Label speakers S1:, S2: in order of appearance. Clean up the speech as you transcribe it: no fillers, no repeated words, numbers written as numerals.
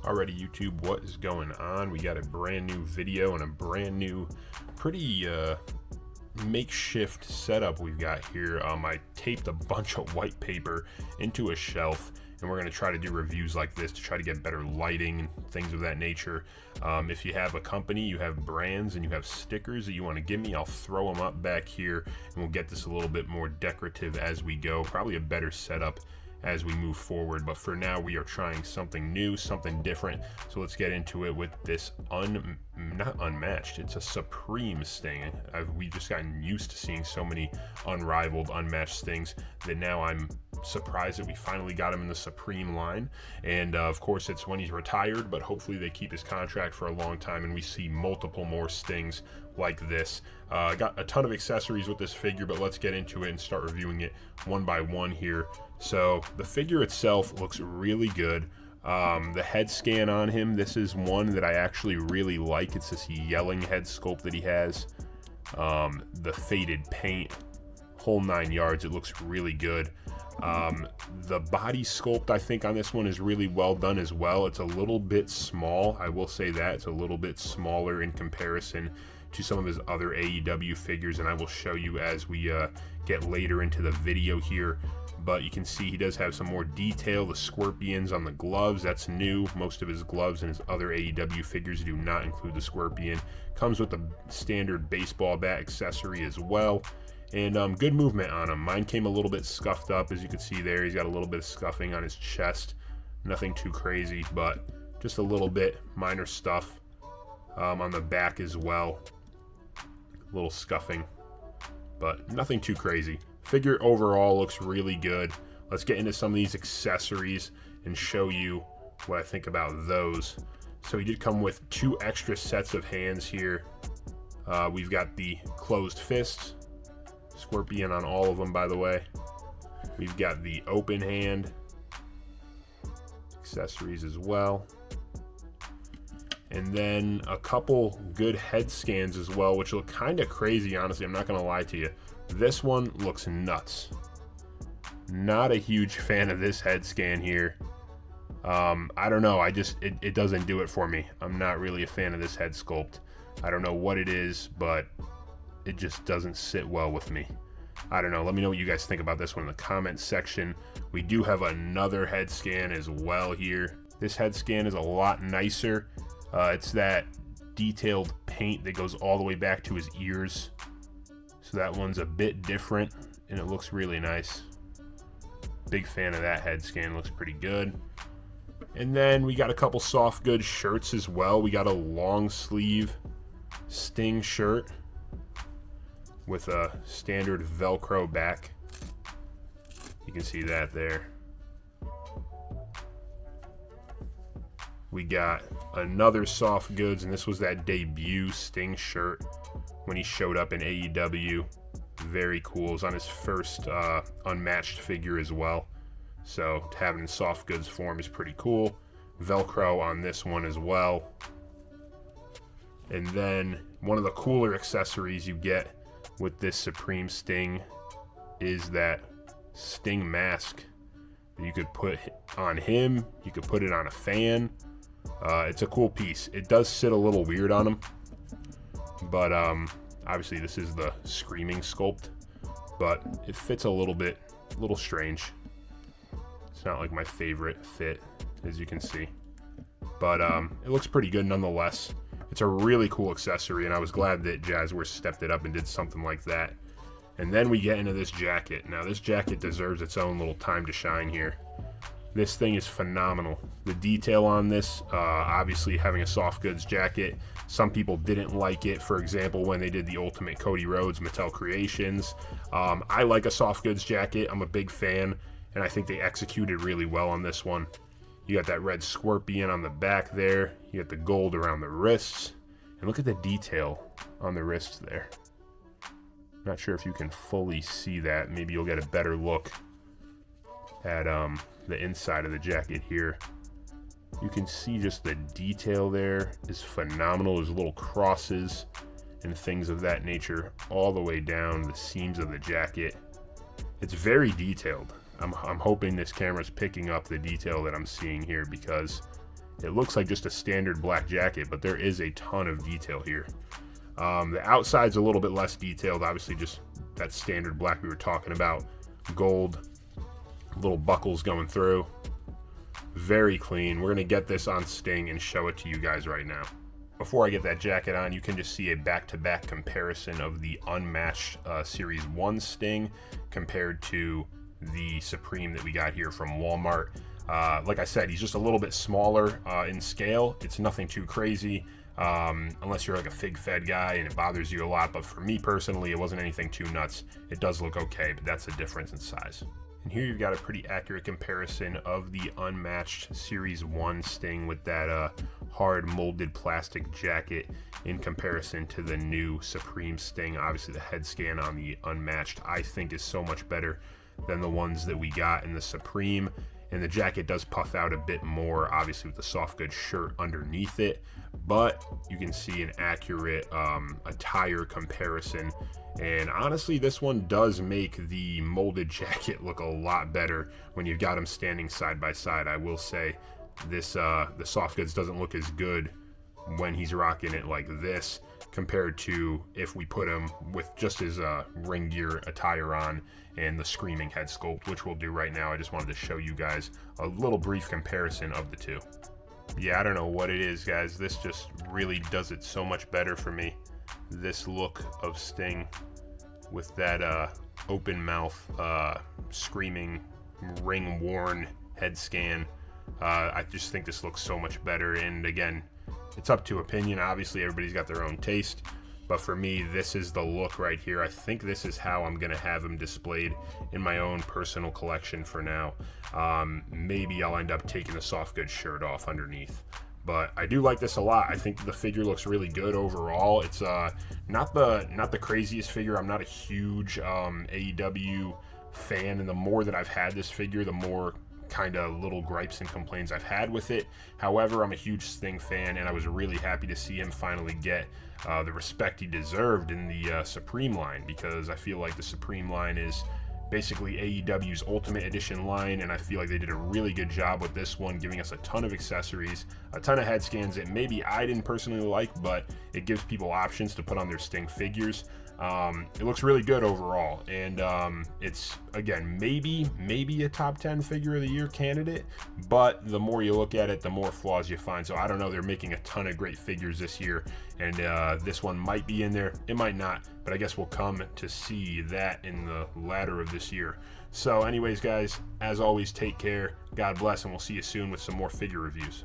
S1: Alrighty, YouTube, what is going on? We got a brand new video and a brand new, pretty makeshift setup we've got here. I taped a bunch of white paper into a shelf, and we're going to try to do reviews like this to try to get better lighting and things of that nature. If you have a company, you have brands, and you have stickers that you want to give me, I'll throw them up back here, and we'll get this a little bit more decorative as we go. Probably a better setup as we move forward, but for now we are trying something new, something different. So let's get into it with this not unmatched, it's a Supreme Sting. We've just gotten used to seeing so many unrivaled, unmatched Stings that now I'm surprised that we finally got him in the Supreme line. And of course it's when he's retired, but hopefully they keep his contract for a long time and we see multiple more Stings like this. I got a ton of accessories with this figure, but let's get into it and start reviewing it one by one here. So the figure itself looks really good. The head scan on him, this is one that I actually really like. It's this yelling head sculpt that he has. The faded paint, whole 9 yards, it looks really good. The body sculpt I think on this one is really well done as well. It's a little bit small, I will say that. It's a little bit smaller in comparison to some of his other AEW figures, and I will show you as we get later into the video here. But you can see he does have some more detail. The scorpions on the gloves, that's new. Most of his gloves and his other AEW figures do not include the scorpion. Comes with the standard baseball bat accessory as well. And good movement on him. Mine came a little bit scuffed up, as you can see there. He's got a little bit of scuffing on his chest. Nothing too crazy, but just a little bit minor stuff. On the back as well. A little scuffing, but nothing too crazy. Figure overall looks really good. Let's get into some of these accessories and show you what I think about those. So he did come with 2 extra sets of hands here. We've got the closed fists, scorpion on all of them, by the way. We've got the open hand accessories as well. And then a couple good head scans as well, which look kind of crazy, honestly. I'm not going to lie to you. This one looks nuts. Not a huge fan of this head scan here. I don't know. It doesn't do it for me. I'm not really a fan of this head sculpt. I don't know what it is, but it just doesn't sit well with me. I don't know. Let me know what you guys think about this one in the comments section. We do have another head scan as well here. This head scan is a lot nicer. It's that detailed paint that goes all the way back to his ears. So that one's a bit different and it looks really nice. Big fan of that head scan, looks pretty good. And then we got a couple soft goods shirts as well. We got a long sleeve Sting shirt with a standard Velcro back. You can see that there. We got another soft goods, and this was that debut Sting shirt when he showed up in AEW. Very cool. It was on his first unmatched figure as well. So to have it in soft goods form is pretty cool. Velcro on this one as well. And then one of the cooler accessories you get with this Supreme Sting is that Sting mask that you could put on him. You could put it on a fan. It's a cool piece. It does sit a little weird on him, but obviously this is the Screaming sculpt, but it fits a little strange. It's not like my favorite fit, as you can see, but it looks pretty good nonetheless. It's a really cool accessory, and I was glad that Jazzwares stepped it up and did something like that. And then we get into this jacket. Now this jacket deserves its own little time to shine here. This thing is phenomenal. The detail on this, obviously having a soft goods jacket, some people didn't like it. For example, when they did the Ultimate Cody Rhodes Mattel Creations. I like a soft goods jacket. I'm a big fan, and I think they executed really well on this one. You got that red scorpion on the back there. You got the gold around the wrists. And look at the detail on the wrists there. Not sure if you can fully see that. Maybe you'll get a better look at the inside of the jacket here. You can see just the detail there is phenomenal. There's little crosses and things of that nature all the way down the seams of the jacket. It's very detailed. I'm hoping this camera's picking up the detail that I'm seeing here, because it looks like just a standard black jacket, but there is a ton of detail here. The outside's a little bit less detailed, obviously just that standard black we were talking about. Gold, little buckles going through. Very clean. We're gonna get this on Sting and show it to you guys right now. Before I get that jacket on, you can just see a back-to-back comparison of the unmatched Series 1 Sting compared to the Supreme that we got here from Walmart. Like I said, he's just a little bit smaller in scale. It's nothing too crazy, unless you're like a fig-fed guy and it bothers you a lot. But for me personally, it wasn't anything too nuts. It does look okay, but that's the difference in size. And here you've got a pretty accurate comparison of the unmatched Series 1 Sting with that hard molded plastic jacket in comparison to the new Supreme Sting. Obviously the head scan on the unmatched I think is so much better than the ones that we got in the Supreme. And the jacket does puff out a bit more, obviously with the soft goods shirt underneath it, but you can see an accurate attire comparison. And honestly, this one does make the molded jacket look a lot better when you've got them standing side by side. I will say this, the soft goods doesn't look as good when he's rocking it like this compared to if we put him with just his ring gear attire on and the screaming head sculpt, which we'll do right now. I just wanted to show you guys a little brief comparison of the two. Yeah, I don't know what it is, guys. This just really does it so much better for me. This look of Sting with that open mouth, screaming, ring-worn head scan. I just think this looks so much better. And again, it's up to opinion. Obviously, everybody's got their own taste. But for me, this is the look right here. I think this is how I'm going to have him displayed in my own personal collection for now. Maybe I'll end up taking the soft goods shirt off underneath. But I do like this a lot. I think the figure looks really good overall. It's not the craziest figure. I'm not a huge AEW fan, and the more that I've had this figure, the more kind of little gripes and complaints I've had with it. However, I'm a huge Sting fan, and I was really happy to see him finally get the respect he deserved in the Supreme line, because I feel like the Supreme line is basically AEW's Ultimate Edition line, and I feel like they did a really good job with this one, giving us a ton of accessories, a ton of head scans that maybe I didn't personally like, but it gives people options to put on their Sting figures. It looks really good overall, and it's, again, maybe a top 10 figure of the year candidate, but the more you look at it, the more flaws you find. So I don't know, they're making a ton of great figures this year, and this one might be in there, it might not, but I guess we'll come to see that in the latter of this year. So anyways, guys, as always, take care, God bless, and we'll see you soon with some more figure reviews.